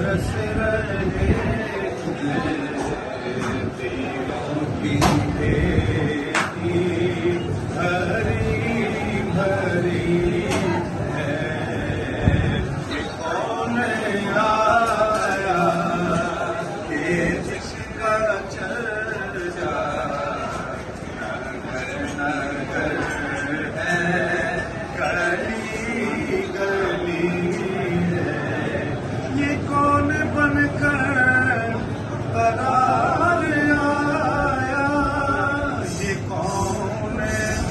برس رہے ہیں تیروں کی کھیتی بھری بھری ہے. یہ کون آیا کہ جس کا چرچا نگر ہے گلی گلی ہے. یہ کون بن کر قرار آیا, یہ کون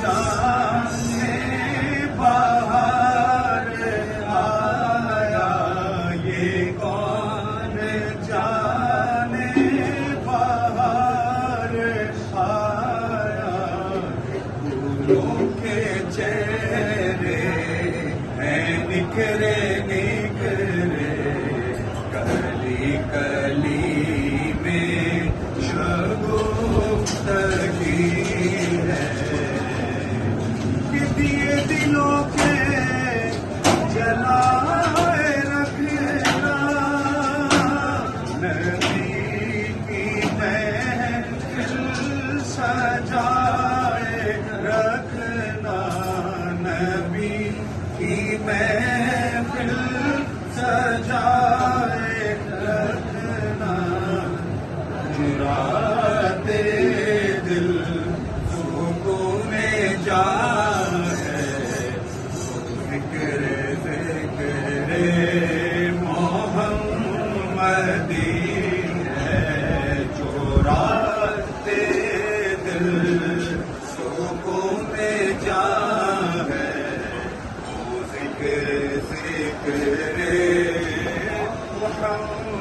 جانے باہر آیا, یہ کون جانے باہر آیا. پھولوں کے چہرے ہیں نکھرے نکھرے, کلی کلی میں شگفتگی ہے. کہ دیے دلوں کے جلائے رکھنا, نبی کی محفل سجائے رکھنا, نبی کی محفل سجائے رکھنا. جراتے دل سکون جان ہے, ذکر ذکر محمدی ہے. چوراتے دل سکون جان ہے, وہ ذکر ذکر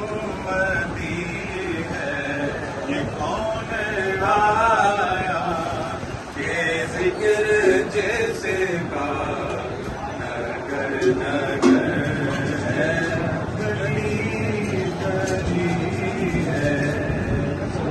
محمدی ہے. یہ کون آیا کہ ذکر جیسے کا نگر نگر